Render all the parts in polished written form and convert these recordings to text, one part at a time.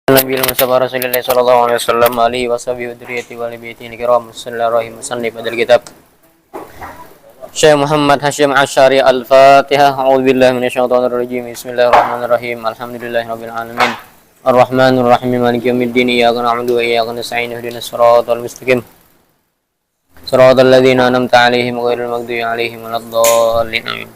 Nabi Mustafa Rasulullah sallallahu alaihi wasallam alihi washabihi wa dzurriyyati wa ali baitihi kiram sallallahu alaihi padal kitab Syekh Muhammad Hashim Asy'ari Al-Fatihah. A'udzu billahi minasyaitonir rajim. Bismillahirrahmanirrahim. Alhamdulillahirabbil alamin. Arrahmanir rahim. Maliki yaumiddin. Iyyaka na'budu wa iyyaka nasta'in. Ihdinas siratal mustaqim. Siratal ladzina an'amta 'alaihim ghairil maghdubi 'alaihim waladdallin. Amin.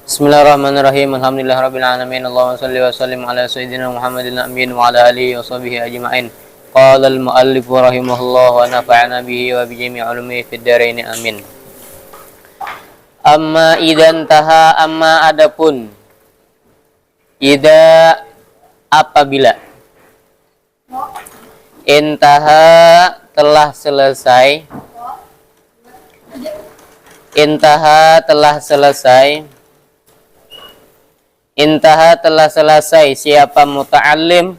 Bismillahirrahmanirrahim. Alhamdulillahirabbil alamin. Allahumma shalli wa sallim ala sayyidina Muhammadin amin wa ala alihi wa sahbihi ajma'in. Qala al-muallif rahimahullah wa nafa'ana bihi wa bi jami'i ulumihi fid dharain amin. Amma idan taha, amma adapun, ida apabila, intaha telah selesai, intaha telah selesai, intaha telah selesai siapa muta'allim,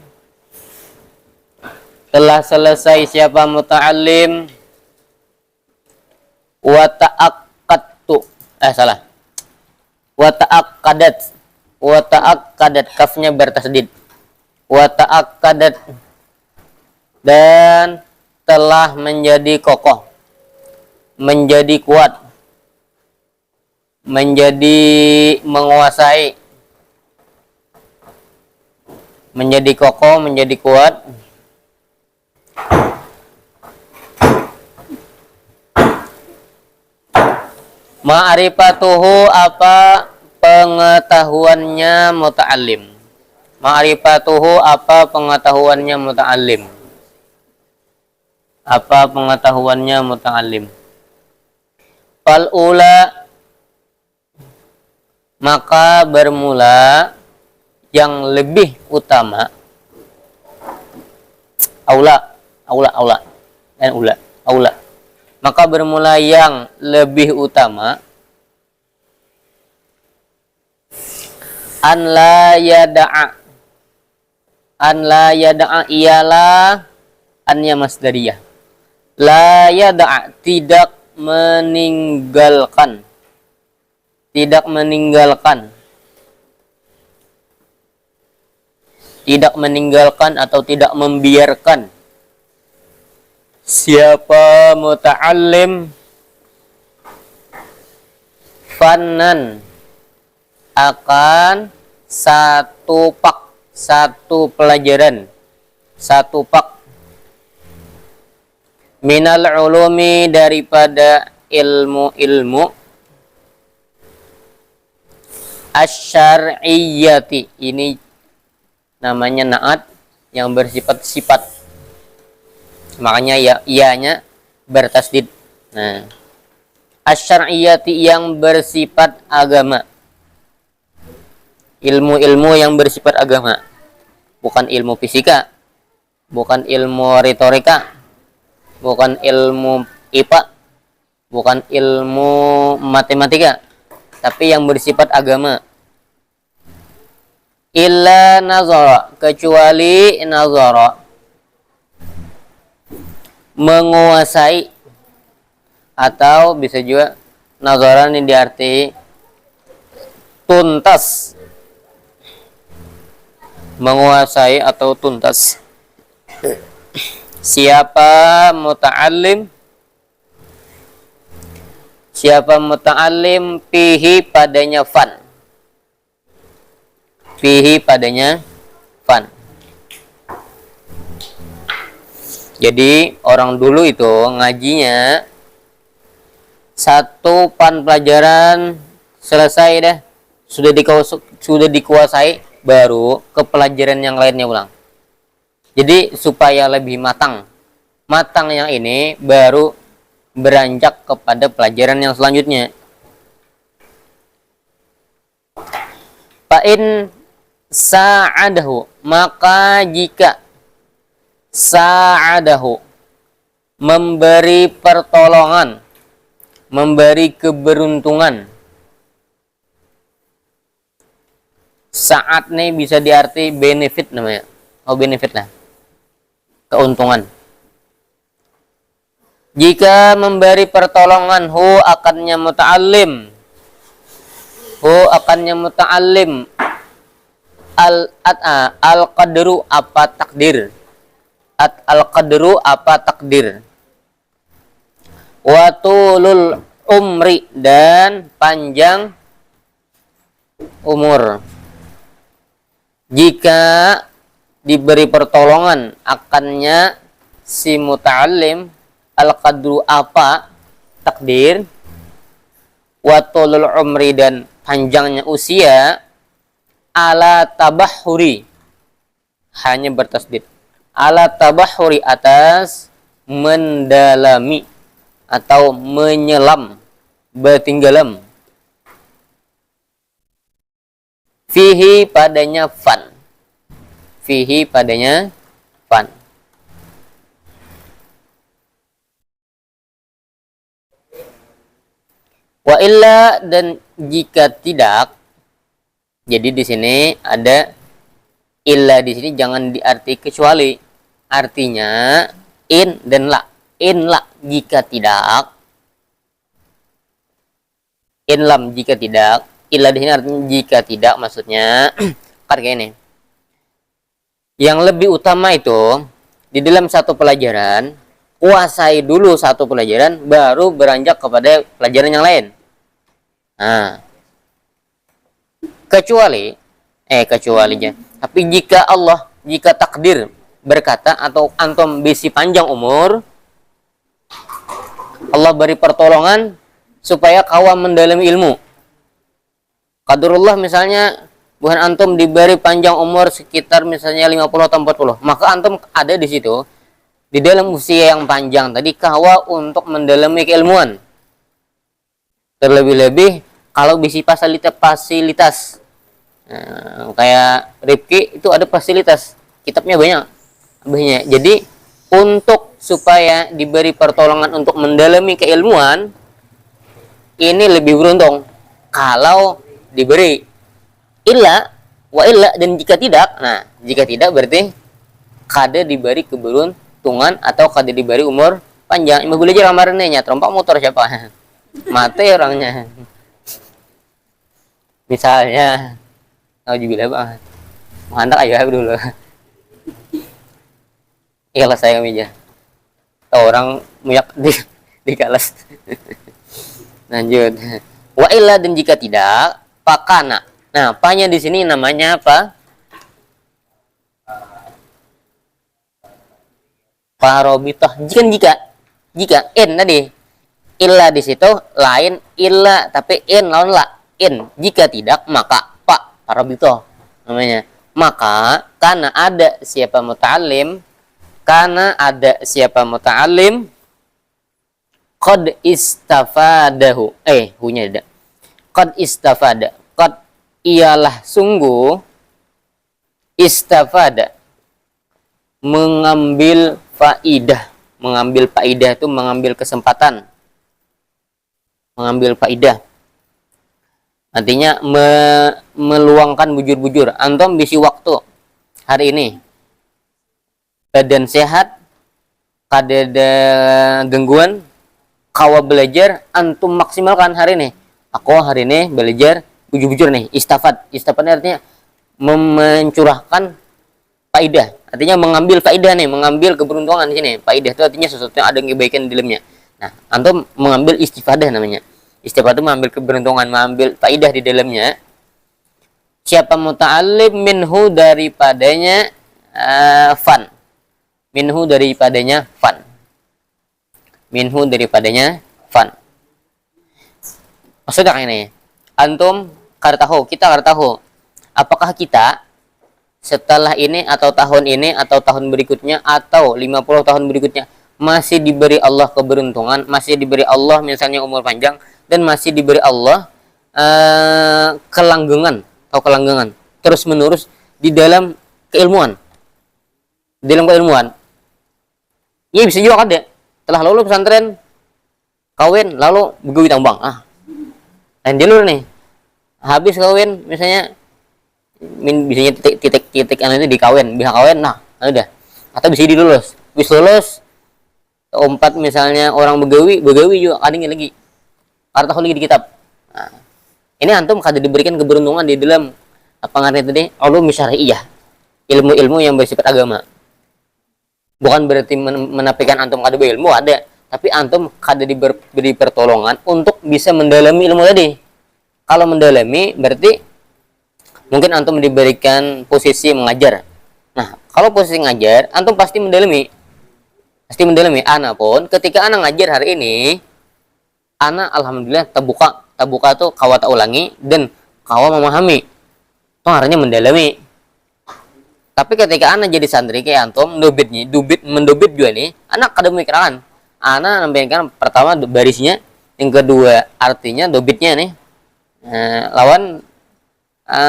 telah selesai siapa muta'allim, wa ta'aqqadtu, salah, wa ta'aqqadat, kafnya bertasdid, wa ta'aqqadat, dan telah menjadi kokoh, menjadi kuat, menjadi menguasai, menjadi kokoh, menjadi kuat, ma'rifatuhu apa pengetahuannya muta'allim, ma'rifatuhu apa pengetahuannya muta'allim, apa pengetahuannya muta'allim. Fal ula, maka bermula yang lebih utama, aula dan aula, maka bermula yang lebih utama, an la yada'a ialah annya masdariyah, la yada'a tidak meninggalkan, tidak meninggalkan, tidak meninggalkan atau tidak membiarkan siapa muta'allim fannan akan satu pelajaran, satu pak minal ulumi daripada ilmu-ilmu asyar'iyyati, ini namanya naat yang bersifat sifat, makanya ya ianya bertasdid. Nah, asyar'iyyati yang bersifat agama, ilmu-ilmu yang bersifat agama, bukan ilmu fisika, bukan ilmu retorika, bukan ilmu IPA, bukan ilmu matematika, tapi yang bersifat agama. Illa nazara, kecuali nazara, menguasai, atau bisa juga nazara ini diarti tuntas, menguasai atau tuntas. Siapa muta'allim, siapa muta'allim fihi padanya fan, fihi padanya fan. Jadi orang dulu itu ngajinya satu pan pelajaran selesai dah, sudah dikuasai, baru ke pelajaran yang lainnya ulang. Jadi supaya lebih matang yang ini baru beranjak kepada pelajaran yang selanjutnya. Fa'in sa'adahu, maka jika sa'adahu memberi pertolongan, memberi keberuntungan. Saat nih bisa diarti benefit namanya. Oh, benefit lah, keuntungan. Jika memberi pertolongan hu akannya muta'allim, hu akannya muta'allim Al-qadru apa takdir? Al-qadru apa takdir? Wa tulul umri dan panjang umur. Jika diberi pertolongan akannya si muta'allim, al-qadru apa takdir, wa tulul umri dan panjangnya usia, ala tabahuri hanya bertasdid, ala tabahuri atas mendalami atau menyelam, bertinggalam, fihi padanya fan, fihi padanya fan. Wa illa dan jika tidak, jadi di sini ada illa, di sini jangan diarti kecuali, artinya in dan la. In la jika tidak, in lam jika tidak, illa di sini artinya jika tidak, maksudnya kan kayak ini. Yang lebih utama itu di dalam satu pelajaran, kuasai dulu satu pelajaran baru beranjak kepada pelajaran yang lain. Nah, kecualinya. Tapi jika Allah, jika takdir berkata atau antum bisi panjang umur, Allah beri pertolongan supaya kawan mendalami ilmu. Qadrullah misalnya, bukan antum diberi panjang umur sekitar misalnya 50 atau 40, maka antum ada di situ di dalam usia yang panjang tadi kawa untuk mendalami keilmuan. Terlebih-lebih kalau bisi fasilitas. Nah, kayak Rifki itu ada fasilitas, kitabnya banyak. Jadi untuk supaya diberi pertolongan untuk mendalami keilmuan, ini lebih beruntung kalau diberi. Illa wa illa dan jika tidak, nah jika tidak berarti kada diberi keberuntungan atau kada diberi umur panjang. Ibu belajar kemarinnya terompak motor siapa? Mati orangnya. Misalnya, alhamdulillah banget. Mantap aja dulu. Iyalah saya meja. Orang muyak di kelas. Lanjut. Wa illa dan jika tidak, pakana. Nah, panya di sini namanya apa? Parobitoh. Jika in tadi illa di situ lain illa tapi in lawan la. In jika tidak maka pak parobitoh namanya. Maka karena ada siapa muta'alim, qad istafadahu. Hunya ada. Qad istafada. Qad ialah sungguh, istafada mengambil faidah. Mengambil faidah itu mengambil kesempatan, mengambil faidah. Artinya meluangkan bujur-bujur. Antum bisi waktu hari ini badan sehat, kada ada gangguan, kawa belajar, antum maksimalkan hari ini. Aku hari ini belajar bujur-bujur nih, istafad artinya mencurahkan faidah, artinya mengambil faidah nih, mengambil keberuntungan di sini. Faidah itu artinya sesuatu yang ada kebaikan di dalamnya. Nah, antum mengambil istifadah namanya. Istifadah itu mengambil keberuntungan, mengambil faidah di dalamnya. Siapa muta'alim minhu daripadanya fan. Minhu daripadanya fan. Minhu daripadanya fan. Maksudnya ini, antum kita tahu apakah kita setelah ini atau tahun ini atau tahun berikutnya atau 50 tahun berikutnya masih diberi Allah keberuntungan, masih diberi Allah misalnya umur panjang, dan masih diberi Allah kelanggengan terus menerus di dalam keilmuan. Ini bisa juga ada telah lulus pesantren, kawin, lalu begawi tambang. Dan jalur nih habis kawin misalnya biasanya titik itu di kawin, bisa kawin, nah udah, atau bisa dilulus, bis lulus empat misalnya orang begawi juga kadang lagi karena lagi di kitab. Nah, ini antum kada diberikan keberuntungan di dalam Apa ngarti tadi? Ulum syar'iyyah. Ilmu-ilmu yang bersifat agama. Bukan berarti menafikan antum kada berilmu, ada. Tapi antum kada diberi pertolongan untuk bisa mendalami ilmu tadi. Kalau mendalami berarti mungkin antum diberikan posisi mengajar. Nah, kalau posisi ngajar, antum pasti mendalami. Pasti mendalami. Ana pun ketika ana ngajar hari ini, ana alhamdulillah tabuka tuh kawa tak ulangi dan kawa memahami. Itu artinya mendalami. Tapi ketika ana jadi santri kayak antum, mendobit juga nih, anak kada memikirkan. Ana nampilkan pertama barisnya, yang kedua artinya dobitnya nih. Lawan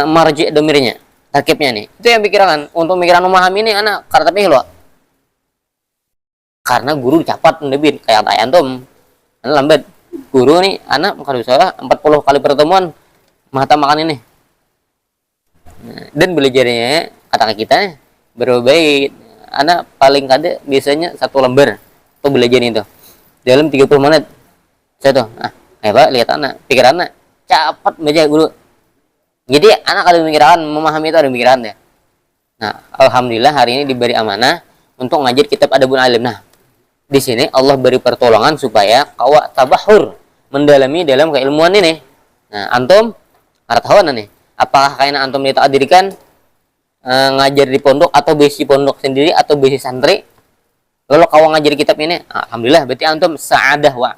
marji domirnya, tarkibnya nih. Itu yang pikiran. Untuk pikiran memahami ini anak karena tapi loh. Karena guru capat mendobit kayak antum. Anak lambat. Guru nih anak kalau salah 40 kali pertemuan mata makan ini. Dan belajarnya kata kita berbeda. Anak paling kada biasanya 1 lembar tuh belajar itu dalam 30 menit. Saya tuh, Pak lihat anak, pikir anak cepat baca guru. Jadi anak ada pemikiran memahami itu ada pemikiran ya. Nah, alhamdulillah hari ini diberi amanah untuk ngajar kitab Adabul Alim. Nah, di sini Allah beri pertolongan supaya kau tabahur mendalami dalam keilmuan ini. Nah, antum artawan nih. Apakah kayaknya antum ditakdirkan ngajar di pondok atau besi pondok sendiri atau besi santri? Lalu kau ngajar kitab ini, alhamdulillah berarti antum sa'adahul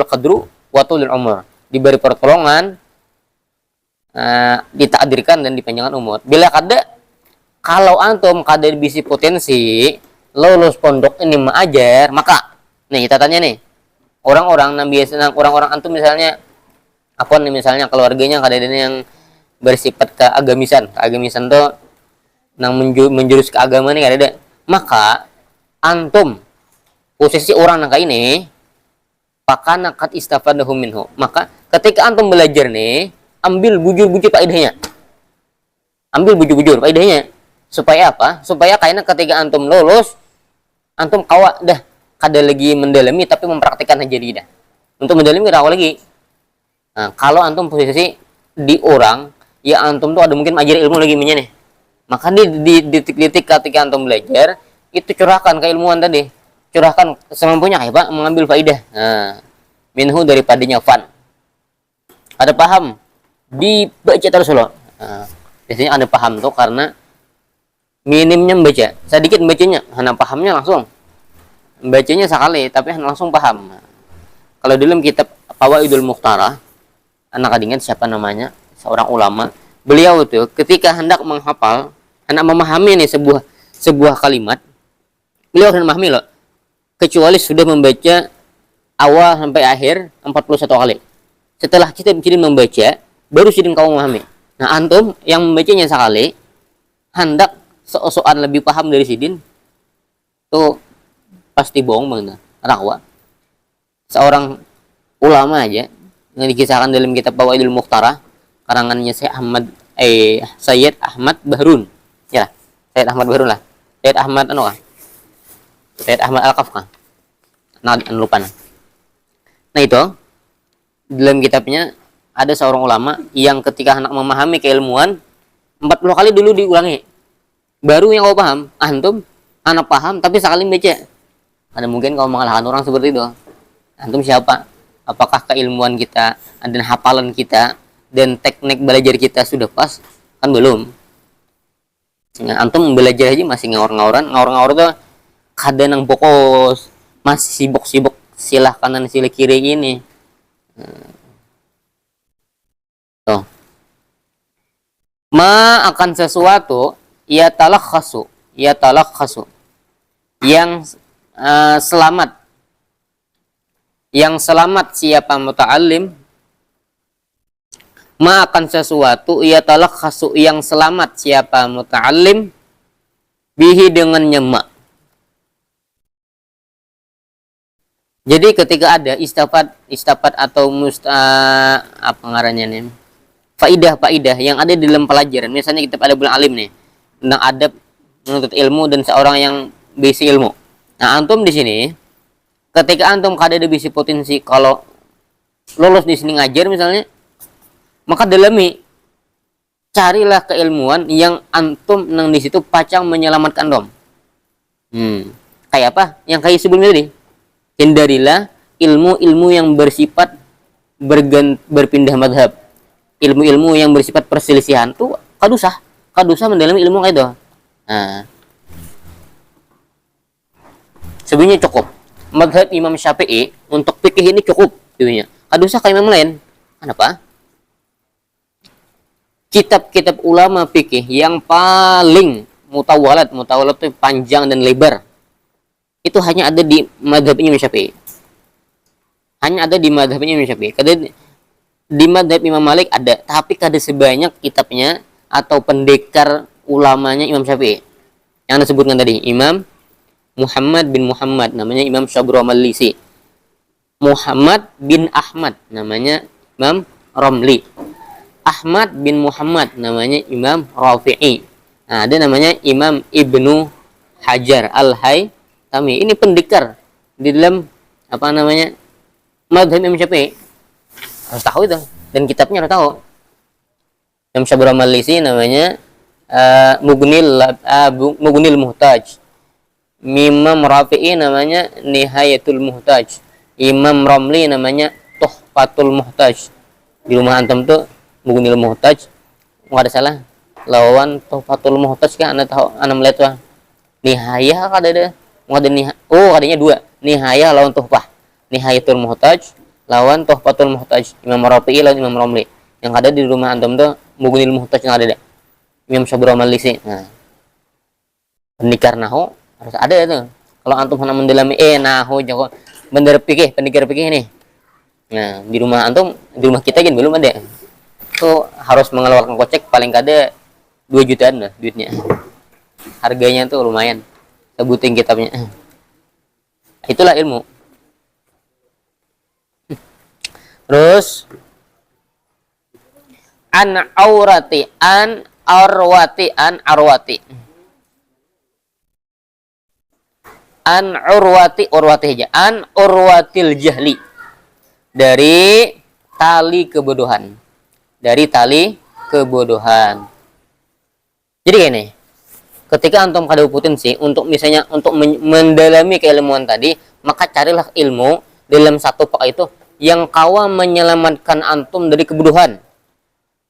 qadru wa tulul umur. Diberi pertolongan, ditakdirkan dan dipanjangkan umur. Bila kalau antum kada bisi potensi lulus pondok ini mengajar, maka nih kita tanya nih orang-orang orang-orang antum misalnya apa nih misalnya keluarganya kada ada yang bersifat keagamisan tuh nang menjurus ke agama nih kada ada, maka antum posisi orang nang ini pakana kat istafadahu minhu, maka ketika antum belajar nih ambil bujur-bujur faedahnya, supaya apa? Supaya kayaknya ketika antum lulus antum kawa dah kada lagi mendalami tapi mempraktikkan aja dah. Untuk mendalami kada lagi. Nah, kalau antum posisi di orang ya antum tuh ada mungkin ajar ilmu lagi nih. Maka di detik-detik ketika antum belajar itu curahkan keilmuan tadi. Curahkan semampunya ya Pak mengambil faedah. Nah, minhu daripadanya fan. Ada paham? Dibaca terus loh. Nah, biasanya ada paham tuh karena minimnya membaca, sedikit membacanya, hanya pahamnya langsung. Bacanya sekali tapi langsung paham. Nah, kalau dalam kitab Fawaidul Mukhtarah, anak ingat siapa namanya? Seorang ulama. Beliau itu ketika hendak menghafal, hendak memahami nih sebuah kalimat, beliau akan memahami loh. Kecuali sudah membaca awal sampai akhir 41 kali. Setelah kita membaca, baru sidin kau memahami. Nah, antum yang membacanya sekali, hendak soal lebih paham dari sidin, tuh pasti bohong banget. Rakwa. Seorang ulama aja yang dikisahkan dalam kitab Fawaidul Mukhtarah, karangannya Sayyid Ahmad Bahrun. Ya, Sayyid Ahmad Bahrun lah. Sayyid Ahmad Sayyid Ahmad Al-Kafka. Nah, lupa nah. Nah itu dalam kitabnya ada seorang ulama yang ketika hendak memahami keilmuan 40 kali dulu diulangi. Baru yang kau paham, antum anak paham tapi sekali baca. Ada mungkin kau mengalahkan orang seperti itu. Antum siapa? Apakah keilmuan kita dan hafalan kita dan teknik belajar kita sudah pas? Kan belum. Nah, antum belajar aja masih ngawur tuh kadang nang fokus, masih sibuk silah kanan silah kiri ini. Tuh. Ma akan sesuatu ia talakhasu yang selamat siapa muta'allim, ma akan sesuatu ia talakhasu yang selamat siapa muta'allim bihi dengan nyemak. Jadi ketika ada istafat atau apa ngarannya nih, faidah yang ada di dalam pelajaran, misalnya kitab Adabul Alim nih tentang adab menuntut ilmu dan seorang yang bisi ilmu. Nah, antum di sini ketika antum kada ada bisi potensi kalau lulus di sini ngajar misalnya, maka dalami carilah keilmuan yang antum nang di situ pacang menyelamatkan dom. Kayak apa? Yang kayak sebelumnya tadi. Hindarilah ilmu-ilmu yang bersifat berpindah madhab. Ilmu-ilmu yang bersifat perselisihan tuh kadusah. Kadusah mendalami ilmu kayak itu. Nah, sebenarnya cukup. Madhab Imam Syafi'i untuk fikih ini cukup. Sebenarnya. Kadusah kayak imam lain. Kenapa? Kitab-kitab ulama fikih yang paling mutawalat itu panjang dan lebar. Itu hanya ada di madhab Imam Syafi'i. Hanya ada di madhab Imam Syafi'i. Di madhab Imam Malik ada, tapi kada sebanyak kitabnya atau pendekar ulamanya Imam Syafi'i. Yang disebutkan tadi, Imam Muhammad bin Muhammad, namanya Imam Syabru Malisi. Muhammad bin Ahmad, namanya Imam Romli. Ahmad bin Muhammad, namanya Imam Rafi'i. Nah, ada namanya Imam Ibnu Hajar Al-Haytami. Ini pendekar di dalam apa namanya madhab Imam Syafi'i. Harus tahu itu, dan kitabnya harus tahu. Imam Syabru Malisi namanya Mughnil Muhtaj. Imam Rafi'i namanya Nihayatul Muhtaj. Imam Romli namanya Tuhfatul Muhtaj. Di rumah antum tuh Mughnil Muhtaj, nggak ada salah. Lawan Tuhfatul Muhtaj kan anda tahu, anda melihat tuh. Nihayah kada ada. Adanya dua. Nihayah lawan Tuhfah. Nihayatul Muhtaj lawan Tuhfatul Muhtaj. Imam Rafi'i lawan Imam Romli. Yang ada di rumah antum tuh Mughnil Muhtaj yang ada. Imam Syabru Malisi. Nah, pendekar nahu harus ada itu. Kalau antum hendak mendalami nahu jago bener pikir, pendekar pikir ini. Nah, di rumah antum, di rumah kita kan belum ada. Itu harus mengeluarkan kocek paling kada 2 jutaan lah duitnya. Harganya tuh lumayan. Sebutin kitabnya. Itulah ilmu. Terus an aurati an arwati an arwati an urwati aja an urwatil jahli, dari tali kebodohan, jadi gini, ketika antum kada potensi untuk misalnya untuk mendalami keilmuan tadi, maka carilah ilmu dalam satu pak itu yang kawa menyelamatkan antum dari kebodohan.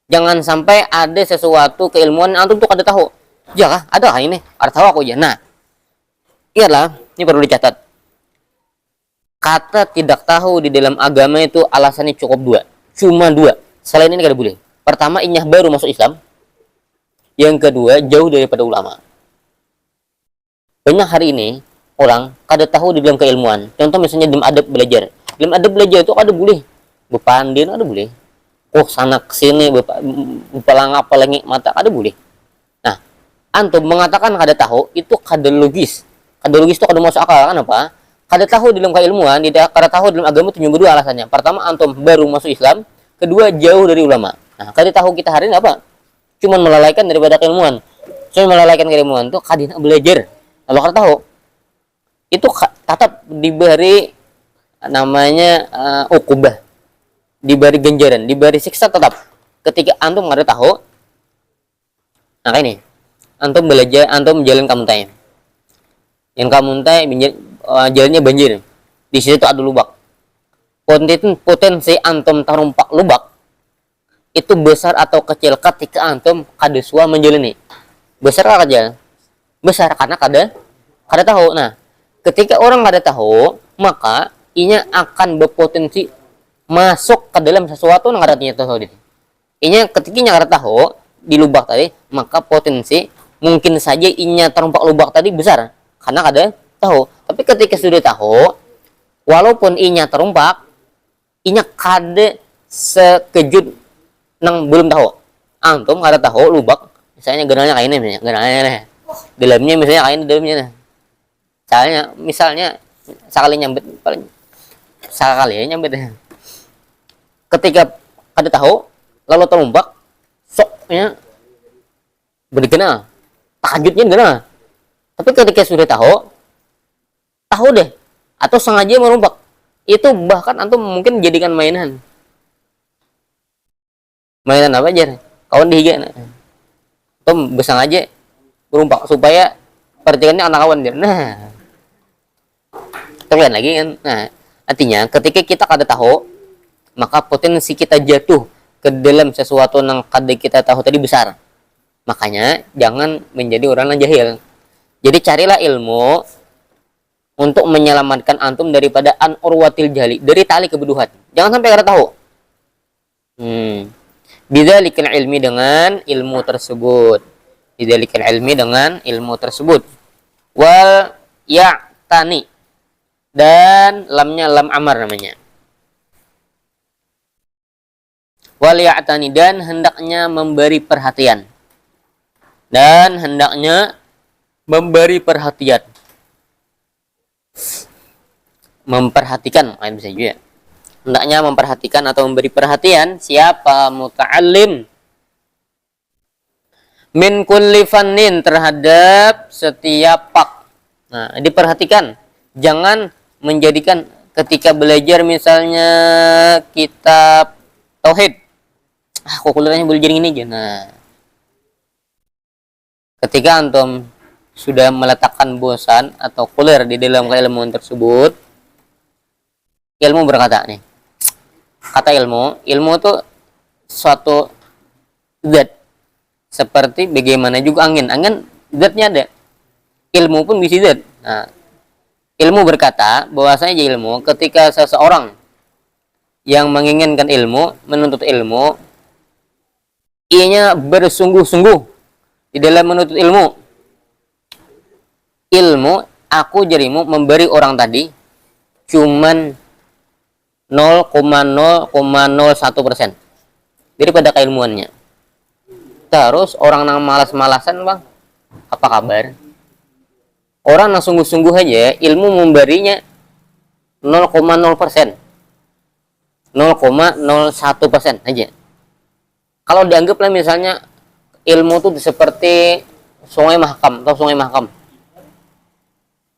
Jangan sampai ada sesuatu keilmuan antum tuh kada tahu. Ya kah? Ada kah ini? Ada tahu aku aja. Nah, iyalah, ini perlu dicatat. Kata tidak tahu di dalam agama itu alasannya cukup 2. Cuma 2. Selain ini kada boleh. Pertama, inyah baru masuk Islam. Yang kedua, jauh daripada ulama. Banyak hari ini orang kada tahu di dalam keilmuan. Contoh misalnya dalam adab belajar. Dalam adab belajar itu kada boleh bepandin, kada boleh. Sana kesini bepalang-palangi mata, kada boleh. Nah, antum mengatakan kada tahu itu kada logis. Kada logis itu kada masuk akal. Kenapa? Kada tahu dalam keilmuan, tidak kada tahu dalam agama itu cuma 2 alasannya. Pertama, antum baru masuk Islam. Kedua, jauh dari ulama. Nah, kada tahu kita hari ini apa? Cuman melalaikan daripada keilmuan. Cuma melalaikan keilmuan itu kada belajar. Kalau kada tahu, itu tetap diberi namanya ukubah, diberi ganjaran, diberi siksa tetap. Ketika antum kada tahu, nah kayak ini, antum belajar, antum jalan kamuntai. Yang kamuntai jalannya banjir. Di situ ada lubak. Potensi antum terumpak lubak itu besar atau kecil ketika antum kada suah menjalani. Besar atau kecil? Besar karena kada tahu. Nah, ketika orang kada tahu, maka inya akan berpotensi masuk ke dalam sesuatu yang kada tahu. Inya ketika inya kada tahu di lubak tadi, maka potensi mungkin saja inya terumpak lubak tadi besar karena kada tahu. Tapi ketika sudah tahu, walaupun inya terumpak, inya kada sekejut nang belum tahu. Antum kada tahu lubak, misalnya genalnya kayak ini, misalnya genalnya nih. Dalamnya misalnya kayak ini dalamnya nih. Misalnya sekali nyambet, paling sekali nyambet. Ketika kada tahu, lalu terumpak, soknya berkenal, takjudnya kenal. Tapi ketika sudah tahu deh, atau sengaja merumpak, itu bahkan antum mungkin jadikan mainan. Mainan apa aja? Kawan dihiga. Tom besang aja berumpak supaya perhatikannya anak kawan dia. Nah, terlihat lagi kan. Nah, artinya ketika kita kada tahu, maka potensi kita jatuh ke dalam sesuatu yang kada kita tahu tadi besar. Makanya jangan menjadi orang yang jahil. Jadi carilah ilmu untuk menyelamatkan antum daripada an urwatil jahli, dari tali kebodohan. Jangan sampai kada tahu. Bidzalikal ilmi, dengan ilmu tersebut. Bidzalikal ilmi, dengan ilmu tersebut. Wal ya'tani, dan lamnya lam amar namanya. Wal ya'tani, dan hendaknya memberi perhatian. Dan hendaknya memberi perhatian. Memperhatikan, bisa juga. Hendaknya memperhatikan atau memberi perhatian siapa muta'allim min kulli fannin, terhadap setiap pak. Nah, diperhatikan. Jangan menjadikan ketika belajar misalnya kitab tauhid, kok kuliahnya belajar ini aja. Nah, ketika antum sudah meletakkan bosan atau kuliah di dalam keilmuan tersebut, ilmu berkata nih, kata ilmu itu suatu zat, seperti bagaimana juga angin zatnya ada, ilmu pun bisa zat. Nah, ilmu berkata bahwasanya ilmu, ketika seseorang yang menginginkan ilmu, menuntut ilmu, ianya bersungguh-sungguh di dalam menuntut ilmu, aku jarimu memberi orang tadi cuman 0,0,01% daripada keilmuannya. Terus orang yang malas-malasan, bang, apa kabar? Orang yang sungguh-sungguh aja ilmu memberinya 0,0%, 0,01% aja. Kalau dianggaplah misalnya ilmu itu seperti sungai Mahakam, atau sungai Mahakam.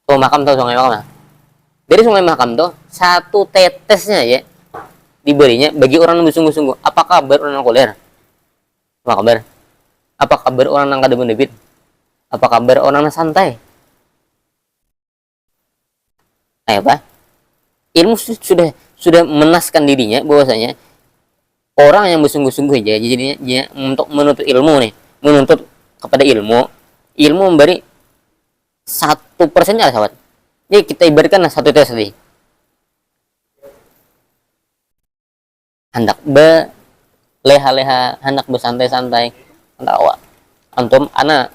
Sungai Mahakam. Dari sungai Mahakam tuh satu tetesnya ya diberinya bagi orang yang bersungguh-sungguh. Apa kabar orang yang kuliah? Apa kabar? Apa kabar orang yang kada mendebit? Apa kabar orang yang santai? Ayo, Pak. Ilmu sudah menaskan dirinya bahwasanya orang yang bersungguh-sungguh aja jadinya untuk menuntut ilmu nih, menuntut kepada ilmu memberi 1%-nya lah, sahabat. Jadi kita ibaratkan satu tes tadi. Hendak leha-leha, hendak bersantai-santai, hendak awak. Antum, ana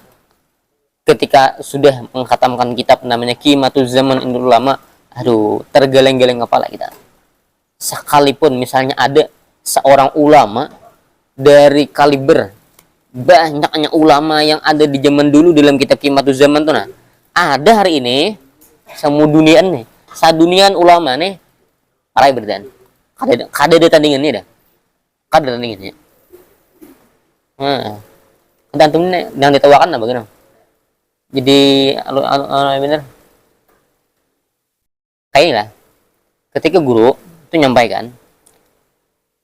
ketika sudah mengkhatamkan kitab namanya Qimatuz Zaman Indul Ulama, aduh, tergeleng-geleng kepala kita. Sekalipun misalnya ada seorang ulama dari kaliber banyaknya ulama yang ada di zaman dulu dalam kitab Qimatuz Zaman tuh, nah, ada hari ini semudunian nih, sadunian ulama nih, arai berdan. Kada ada tandingannya dah. Kada ada tandingannya. Dan tuh yang ditawakan lah bagaimana? Jadi bener. Kayaknya ketika guru itu nyampaikan,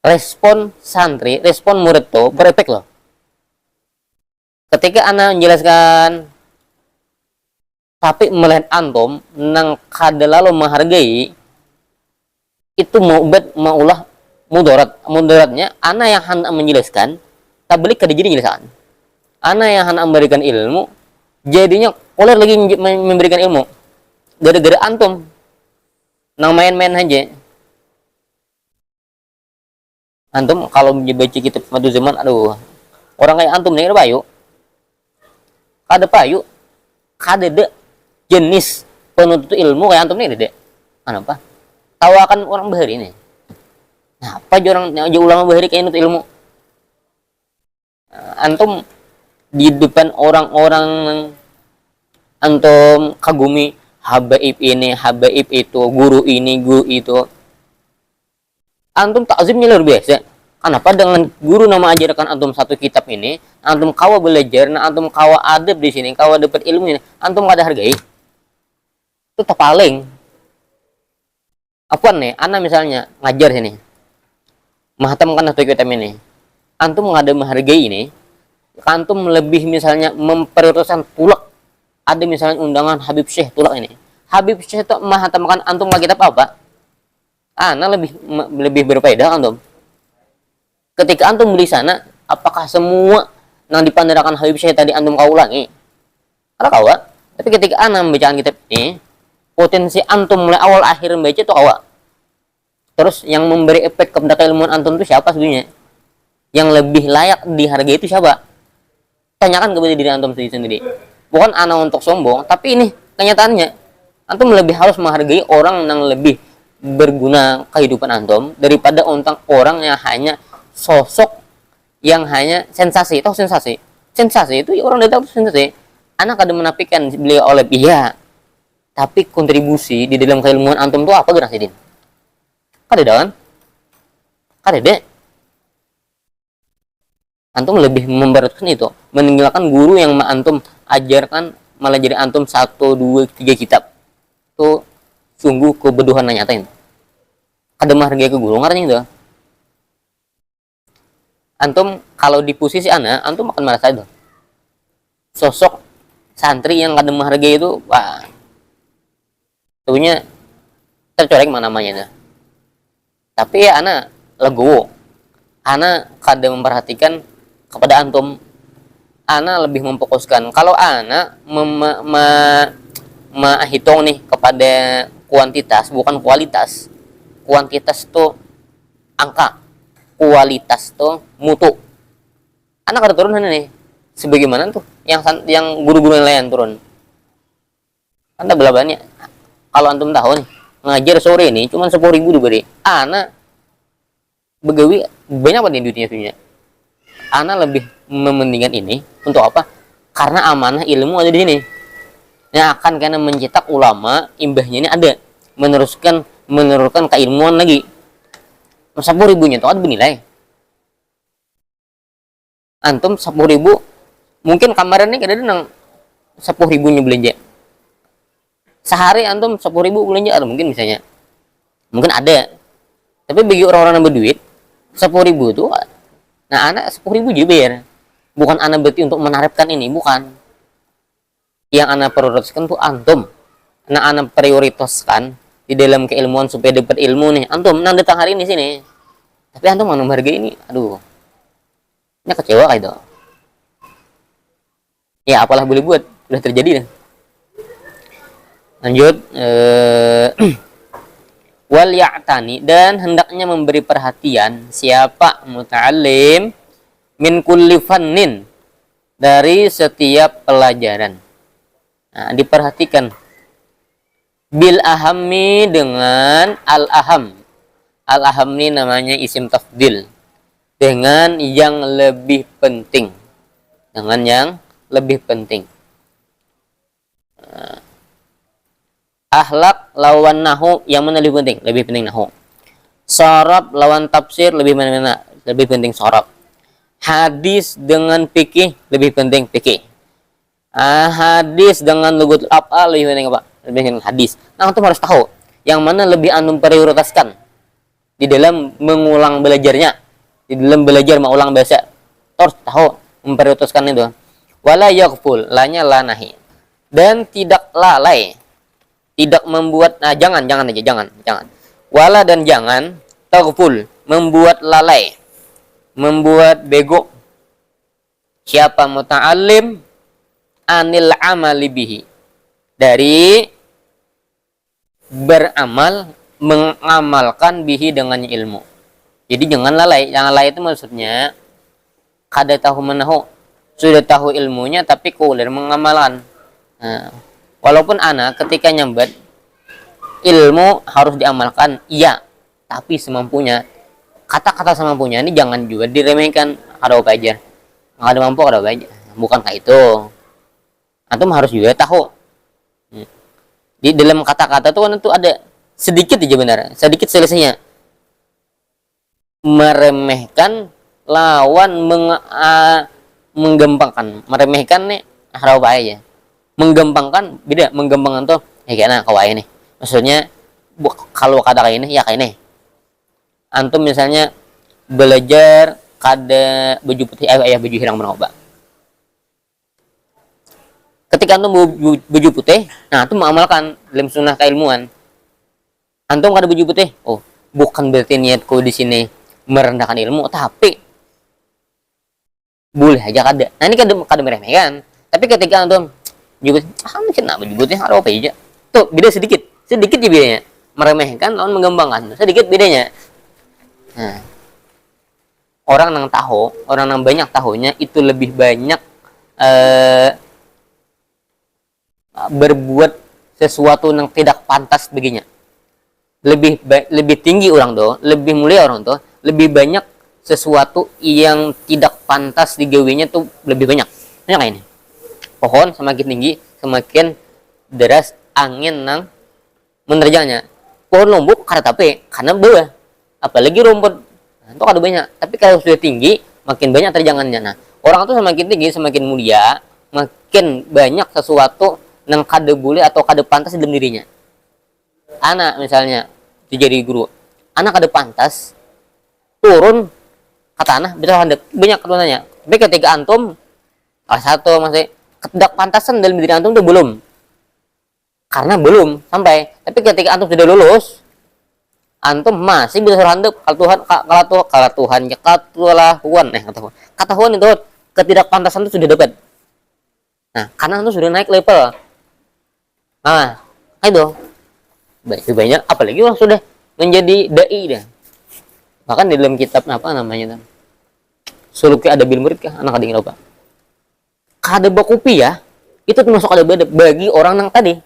respon santri, respon murid tuh berefek loh. Ketika anak menjelaskan, tapi melihat antum nang kada lalu menghargai, itu maulah mudaratnya anak yang hendak menjelaskan tak balik kada jadi menjelaskan. Anak yang hendak memberikan ilmu jadinya oleh lagi memberikan ilmu gara-gara antum nang main-main aja. Antum kalau baca kitab Qimatuz Zaman, aduh, orang kayak antum nih payu, kada ada jenis penuntut ilmu kayak antum nih dede. Kenapa? Tawakan orang bahari ini. Nah, apa orang ulama bahari kayak nuntut ilmu? Antum di depan orang-orang antum kagumi, habaib ini, habaib itu, guru ini, guru itu. Antum takzimnya luar biasa. Kenapa dengan guru nama ajarkan antum satu kitab ini, antum kawa belajar, nah antum kawa adab di sini, kawa dapat ilmu ini, antum kada hargai. Itu tak paling. Apa nih, anak misalnya ngajar sini, mahatamkan satu kitab ini, antum ngada menghargai ini, Antum lebih misalnya memprioritaskan tulak, ada misalnya undangan Habib Syekh tulak ini, Habib Syekh itu menghatamkan antum lagi kitab apa? Ana lebih berfaedah antum. Ketika antum beli sana, apakah semua yang dipandangkan Habib Syekh tadi antum kau ulangi? Ada kawa. Tapi ketika ana membaca kitab ini, potensi antum mulai awal akhir membaca itu kawa. Terus yang memberi efek kepada keilmuan antum itu siapa sebenarnya? Yang lebih layak dihargai itu siapa? Tanyakan kepada diri antum sendiri. Bukan ana untuk sombong, tapi ini kenyataannya. Antum lebih harus menghargai orang yang lebih berguna kehidupan antum daripada orang yang hanya sosok yang hanya sensasi. Tahu sensasi? Sensasi itu ya orang tidak tahu sensasi. Anak ada menafikan beliau oleh iya. Tapi kontribusi di dalam keilmuan antum itu apa gerak sidin? Kada kan? Kada. Antum lebih memberatkan itu, meninggalkan guru yang antum ajarkan malah jadi antum 1, 2, 3 kitab. Itu sungguh kebodohan nyatain. Kada menghargai ke guru ngaranya itu. Antum kalau di posisi ana, antum akan merasa itu. Sosok santri yang kada menghargai itu, wah, sebenarnya tercoreng mana namanya itu. Tapi ya ana legowo. Ana kada memperhatikan kepada antum. Ana lebih memfokuskan. Kalau ana menghitung nih kepada kuantitas bukan kualitas. Kuantitas itu angka, kualitas itu mutu. Anak ada turun nih, sebagaimana tuh yang guru-guru yang lain turun. Anda belabannya, kalau antum tahu nih, ngajar sore ini cuma 10.000 diberi. Anak begawi banyak banget duitnya punya. Anak lebih mementingkan ini untuk apa? Karena amanah ilmu ada di sini. Yang akan karena mencetak ulama, imbahnya ini ada menurunkan keilmuan lagi. 10.000-nya itu ada bernilai. Antum 10.000 mungkin kamarannya kada ada nang 10.000-nya belanja. Sehari antum 10.000 belanja ada mungkin misalnya. Mungkin ada. Tapi bagi orang-orang yang berduit 10.000 itu nah anak 10.000 juga bayar. Bukan anak berarti untuk menaripkan ini, bukan. Yang anak prioritaskan tuh antum. Nah anak prioritaskan di dalam keilmuan supaya dapat ilmu nih. Antum nang datang hari ini sini. Tapi antum mau menghargai ini, aduh. Ini kecewa kayak itu. Ya apalah boleh buat, udah terjadi dah. Lanjut wal ya'tani, dan hendaknya memberi perhatian siapa muta'allim min kulli fannin, dari setiap pelajaran. Nah, diperhatikan bil ahammi, dengan al aham. Al aham ini namanya isim tafdil, dengan yang lebih penting, dengan yang lebih penting. Akhlak lawan nahu, yang mana lebih penting? Lebih penting nahu. Sorab lawan tafsir, lebih mana? Lebih penting sorab. Hadis dengan fikih, lebih penting fikih. Hadis dengan lugatul af'al, lebih penting apa? Lebih penting hadis. Nah, antum harus tahu yang mana lebih antum prioritaskan di dalam mengulang belajarnya, di dalam belajar mengulang bahasa. Harus tahu memprioritaskan itu. Wala yaghful, lanya lanahi, dan tidak lalai, tidak membuat, nah jangan wala, dan jangan taghful, membuat lalai, membuat bego siapa muta'allim anil amali bihi, dari beramal, mengamalkan bihi dengan ilmu. Jadi jangan lalai. Jangan lalai itu maksudnya kada tahu menahu, sudah tahu ilmunya tapi kulir mengamalkan. Nah, walaupun anak ketika nyambat ilmu harus diamalkan, iya, tapi semampunya. Kata-kata semampunya ini jangan juga diremehkan. Ada apa aja, nggak ada mampu ada apa aja, bukan kayak itu. Antum harus juga tahu di dalam kata-kata tuh kan itu ada sedikit aja benar, sedikit selesainya. Meremehkan lawan menggampangkan. Meremehkan nih ada apa aja, menggampangkan beda. Menggampangkan tuh kayaknya kawaii nih, maksudnya kalau kata kayak ini ya kayak ini. Antum misalnya belajar kada baju putih, ayah baju hirang menoba, Ketika antum baju putih, nah antum mengamalkan dalam sunnah keilmuan. Antum kada baju putih, oh bukan berarti niatku di sini merendahkan ilmu, tapi boleh aja kada. Nah ini kada meremehkan. Tapi ketika antum baju putih, macam nak baju putih ada apa aja? Tuh beda sedikit ya bedanya. Meremehkan lawan mengembangkan, sedikit bedanya. Nah, orang yang banyak tahunya itu lebih banyak berbuat sesuatu yang tidak pantas baginya. Lebih tinggi orang tuh, lebih mulia orang tuh, lebih banyak sesuatu yang tidak pantas digawinya tuh lebih banyak. Kayak ini. Pohon semakin tinggi, semakin deras angin nang menerjangnya. Pohon lombok kada tapi karena bawah. Apalagi rumput itu kada banyak. Tapi kalau sudah tinggi, makin banyak terjangannya. Nah, orang itu semakin tinggi, semakin mulia, makin banyak sesuatu yang kada boleh atau kada pantas dalam dirinya. Anak misalnya jadi guru, anak kada pantas turun ke tanah bisa handap banyak turunannya. Tapi ketika antum salah satu masih tidak pantasan dalam diri antum itu belum, karena belum sampai. Tapi ketika antum sudah lulus, antum masih bisa handap kalau Tuhan ketahuan itu ketidakpantasan itu sudah dapat. Nah, karena antum sudah naik level. Nah, itu banyak apalagi orang sudah menjadi dai dah. Bahkan di dalam kitab apa namanya tuh? Suluk ada bil murid kah? Anak kadang lupa. Kada bakupi ya. Itu termasuk ada bagi orang yang tadi.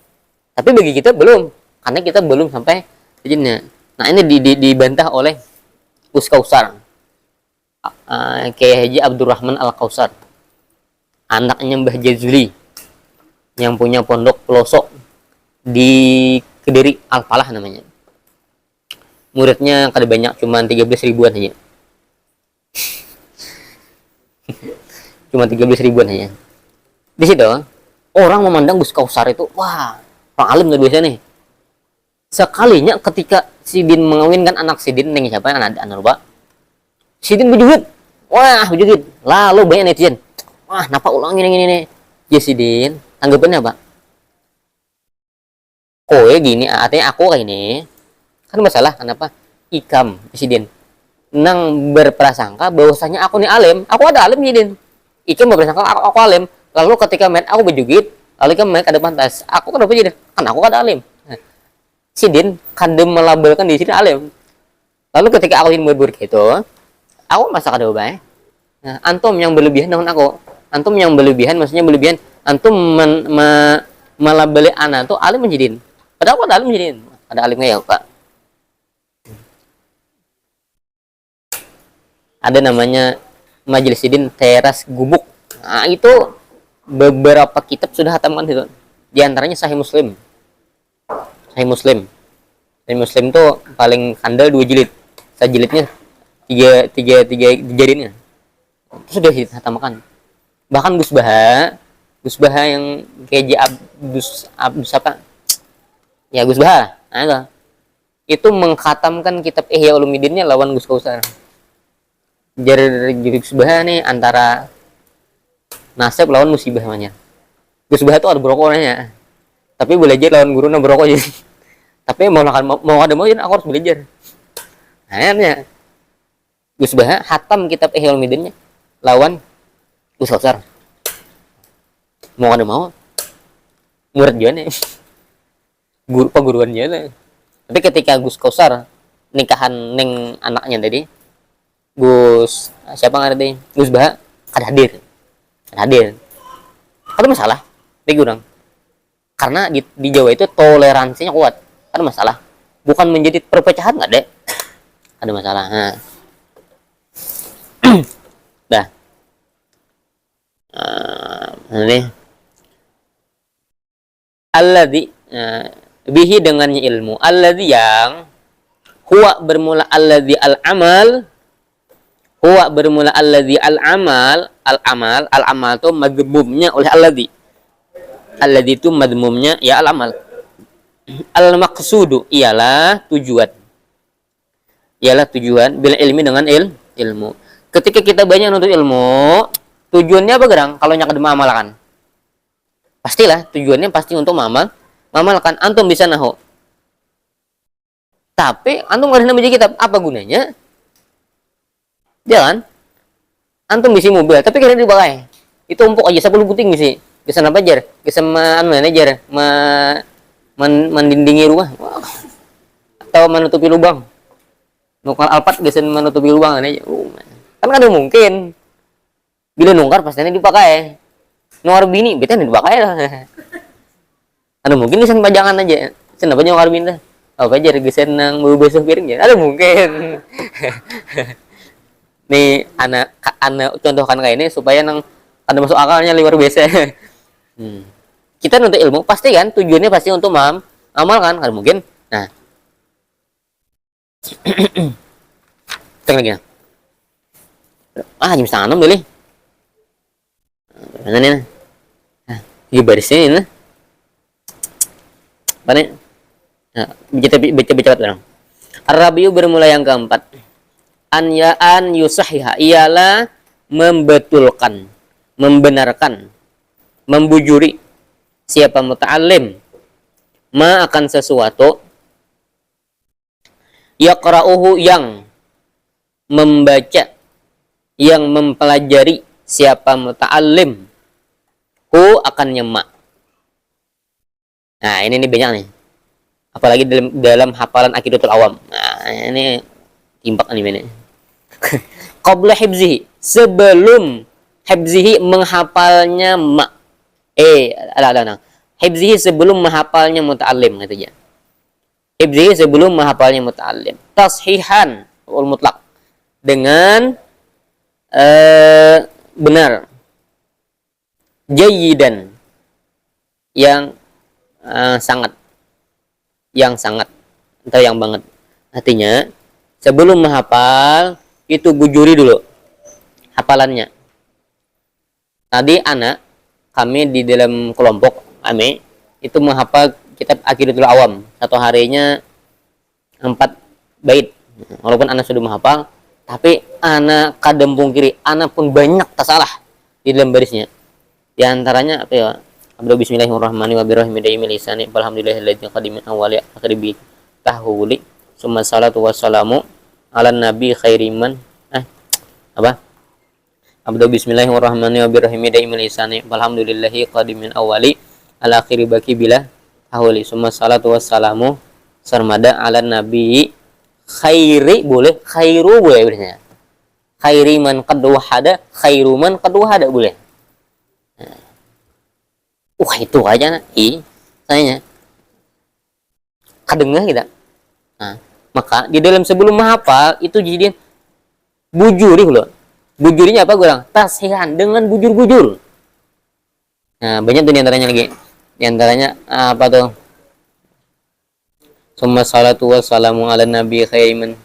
Tapi bagi kita belum, karena kita belum sampai izinnya. Nah, ini dibantah oleh Us Kausar. Kiai Haji Abdurrahman Al-Kausar. Anaknya Mbah Jazuli yang punya pondok pelosok di Kediri, Al-Falah namanya. Muridnya kada banyak, cuma 13 ribuan aja. Cuma 13 ribuan aja. Di situ orang memandang Gus Kausar itu, wah, orang alim tuh biasanya nih. Sekalinya ketika Sidin mengawinkan anak Sidin dengan siapa yang anak lupa. Sidin berjuhid. Wah, berjuhid. Lalu banyak netizen. Wah, napa ulang ini. Ya Sidin, tanggapannya apa? Kowe gini, artinya aku kayak ini. Kan masalah kenapa? Ikam Sidin. Nang berprasangka bahwasanya aku nih alim. Aku ada alim Sidin. Ikam berprasangka aku alim. Lalu ketika main aku berjuhid, lalu ikam main kada pantas. Aku kenapa Sidin? Kan aku kada alim. Sidin kadang melabelkan di sini alim. Lalu ketika aku ingin berburu gitu, aku masa kada baik. Nah, antum yang berlebihan dengan aku. Antum yang berlebihan, maksudnya berlebihan. Antum melabeli anak tuh alim menjadin. Padahal aku ada alim menjadin. Ada alimnya ya Pak. Ada namanya Majelis Sidin Teras Gubuk. Nah, itu beberapa kitab sudah hatamkan itu. Di antaranya Sahih Muslim. Sahih Muslim itu paling handal 2 jilid. Sajilidnya 3 jilidnya. Itu sudah dihatamkan. Bahkan Gus Baha yang KJ Abdus apa? Ya Gus Baha. Nah, itu mengkhatamkan kitab Ihya Ulumuddinnya lawan Gus Kausar. Jadi Gus Baha nih antara nasib lawan musibah namanya. Gus Baha itu ada brokoknya. Tapi belajar lawan guru brokok jadi. Tapi mau ada mau aku harus belajar. Akhirnya Gus Baha hatam kitab Ihya Ulumuddinnya lawan Gus Kausar. Mau ada mau murid juga nih. Guru perguruannya lah. Tapi ketika Gus Kausar nikahan neng anaknya tadi, Gus siapa nggak ada? Gus Baha kada hadir. Ada masalah bagi orang. Karena di Jawa itu toleransinya kuat. Ada masalah. Bukan menjadi perpecahan nggak ada. Ada masalah. Nah. Dah. Ini alladzi bihi dengannya ilmu. Alladzi yang huwa bermula alladzi al-amal. Huwa bermula alladzi al-amal. Al-amal itu madmumnya oleh alladzi. Alladzi itu madmumnya ya al-amal. Al-maqsudu ialah tujuan. Bila ilmi dengan ilmu. Ketika kita banyak nuntut ilmu, tujuannya apa gerang? Kalau nyak ada amalkan. Pastilah tujuannya pasti untuk mamalkan. Antum bisa nahu. Tapi antum nggak ada baca kitab, apa gunanya? Jalan. Antum bisi mobil, tapi kira dipakai. Itu umpuk aja 10 puting bisi. Bisa apa jar? Bisa manajer, mendindingi rumah. Wow. Atau menutupi lubang. Nukar alpat bisa menutupi lubang aja. Kan ada mungkin. Bila nungkar pastinya dipakai. Nungkar bini, betul dipakai lah. Ada mungkin desain pajangan aja. Kenapa nungkar bini? Apa aja desain nang mau besok piring ya? Ada mungkin. Nih anak contohkan kayak ini supaya nang ada masuk akalnya luar biasa. Kita nuntut ilmu pasti kan tujuannya pasti untuk amalkan. Ada mungkin. Nah. Tengok lagi. Jam setengah 6 boleh. Mana nih? Di barisnya ini. Mana? Baca orang. Ar-Rabiu bermula yang keempat. An yusahiha ialah membetulkan, membenarkan, membujuri siapa muta'allim ma akan sesuatu yaqra'uhu yang membaca, yang mempelajari siapa muta'allim hu akan nyemak. Nah ini banyak nih, apalagi dalam hafalan Aqidatul Awam. Nah ini timpak nih ini. Qabla hibzihi, sebelum hibzihi menghafalnya ma. Ada. Hibzihi sebelum menghafalnya muta'allim gitu ya. Hibzihi sebelum menghafalnya muta'allim. Tashihan ul mutlak dengan benar. Jayyidan yang sangat atau yang banget. Artinya sebelum menghafal itu bujuri dulu hafalannya. Tadi kami di dalam kelompok kami itu menghafal kitab Aqidatul Awam, satu harinya 4 bait. Walaupun anak sudah menghafal, tapi anak kadang pungkiri, anak pun banyak tersalah di dalam barisnya. Di antaranya apa ya? Abdu bismillahirrahmanirrahim wa birrahmani lisani alhamdulillahilladzi qadimin awali akhiri tahuli summa salatu wassalamu ala nabi khairiman Abdu bismillahirrahmanirrahim wa birrahmani lisani alhamdulillahi qadimin awali ala akhiri baki bila tahuli summa salatu wassalamu sarmada ala nabi khairi boleh, khairu boleh sebenarnya. Khairi man qad wahada, khairu man qad wahada boleh. Itu aja tanya. Kadengah kita. Nah, maka di dalam sebelum menghafal itu jadi bujuri loh. Bujurinya apa gue bilang? Tasihan dengan bujur-bujur. Nah, banyak tuh diantaranya lagi. Diantaranya apa tuh? Summa salatu wassalamu ala nabi khaiman.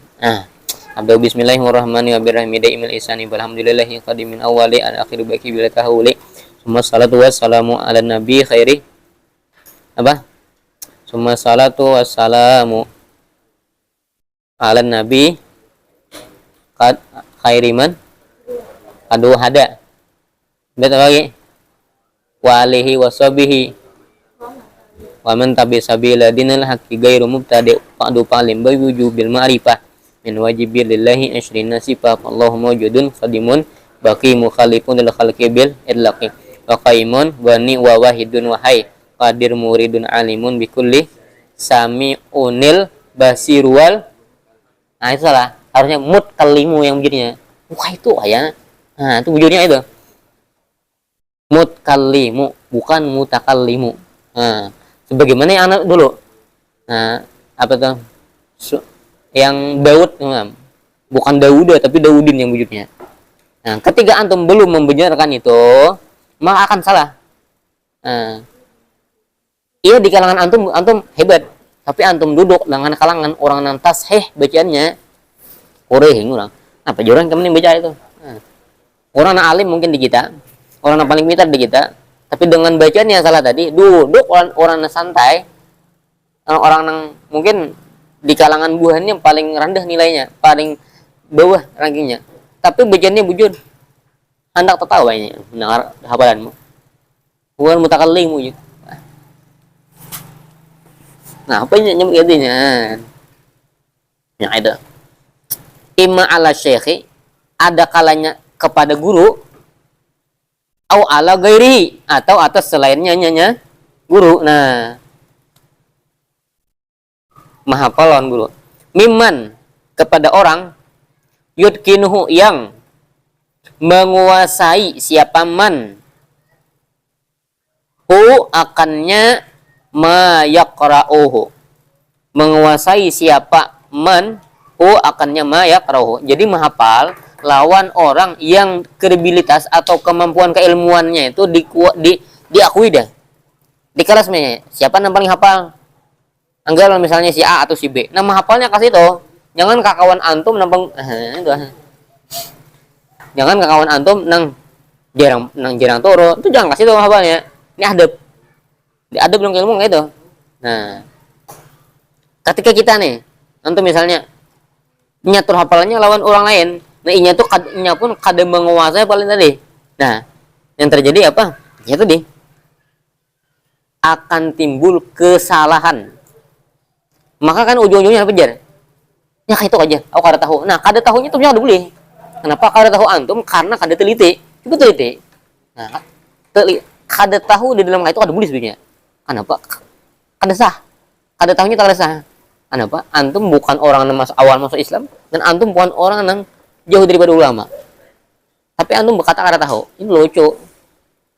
Abdu bismillahirrahmanirrahim wa birrahmani isani alhamdulillahi qadimin awali al akhir baki bila tahuli. Summa salatu wassalamu ala nabi khairi Summa salatu wassalamu ala nabi khairiman adu hada. Betul lagi. Wa alihi washabihi wa man tabi sabila dinal haqqi ghairu mubtadi fa'du palim bi wujubil ma'rifah min wajibi lillahi ashrina sifat Allahumma wujudun qadimun baqi mukhalifun lil khalqi bil idlaqi wa qaimun wani wa wahidun wahai qadir muridun alimun bi kulli sami'unil basirwal. Nah itu salah, harusnya mutkalimu yang bujurnya. Itu ayah. Nah itu bujurnya itu mutkalimu bukan mutakallimu. Nah sebagaimana yang anak dulu. Nah apa tuh yang Daud, bukan Dauda tapi Daudin yang bujurnya. Nah ketika antum belum membenarkan itu maka akan salah. Iya di kalangan antum hebat, tapi antum duduk dengan kalangan orang yang tasheh bacaannya korehing orang. Apa jorang kami baca itu? Orang yang alim mungkin di kita, orang yang paling pintar di kita, tapi dengan bacaan yang salah tadi, duduk orang yang santai, orang yang mungkin di kalangan buahannya paling rendah nilainya, paling bawah rankingnya, tapi bacaannya bujur. Hendak tertawa ini mendengar hafalanmu. huwal mutakallimu. Nah, apa yang nyebut artinya? Ya itu. Imma ala syekhi, ada kalanya kepada guru, au ala gairi, atau atas selainnya nyanya guru. Nah, mahapalon guru. Miman, kepada orang, yudkinuhu, yang menguasai siapa man, hu akannya ma yaqra'uhu, menguasai siapa man hu akannya ma yaqra'uhu. Jadi menghafal lawan orang yang kredibilitas atau kemampuan keilmuannya itu diakui dah di kelasnya. Siapa yang paling hafal? Anggap misalnya si A atau si B, nama hafalnya kasih itu. Jangan kakawan antum nampang jangan kakawan antum nang jarang toro itu, jangan kasih itu hafalnya. Ini adab, di adab dong ilmu kayak itu. Nah, ketika kita nih antum misalnya nyatur hafalannya lawan orang lain, nah inya tuh inya pun kadang menguasai paling tadi. Nah, yang terjadi apa? Ya tadi akan timbul kesalahan. Maka kan ujung-ujungnya pejar. Ya kayak itu aja, aku kada tahu. Nah, kada tahunya tuh jangan boleh. Kenapa kada tahu antum? Karena kada teliti. Coba teliti. Nah, kada tahu di dalam itu kada boleh sebenarnya. Kenapa? Kada sah. Kada tahunya tak kada sah. Kenapa? Antum bukan orang yang awal masuk Islam, dan antum bukan orang yang jauh daripada ulama. Tapi antum berkata kada tahu. Ini lucu.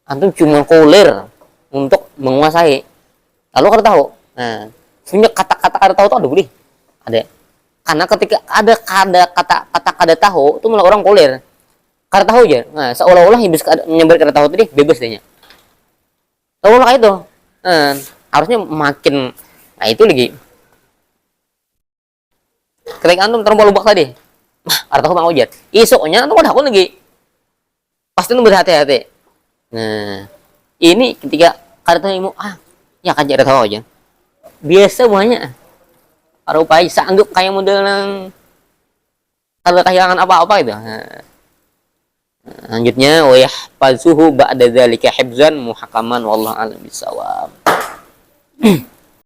Antum cuma koler untuk menguasai. Lalu kada tahu. Nah, sebenarnya kata-kata kada tahu itu ada boleh. Ada. Karena ketika ada kata kada tahu itu malah orang koler. Kada tahu aja. Nah, seolah-olah yang bisa menyambar kada tahu tadi bebas dehnya. Seolah kayak itu. Nah, harusnya makin, nah itu lagi. Ketika antum terlalu lubak tadi, kada tahu bang ujar. Isoknya antum kada tahu lagi. Pasti antum berhati-hati. Nah, ini ketika kada tahu ilmu, ya kan kada tahu aja. Biasa banyak. Rupai sanggup kayak model yang kada kehilangan apa-apa itu. Nah, lanjutnya wa yahfazuhu ba'da dzalika hifzan muhakaman wallahu a'lam bissawab.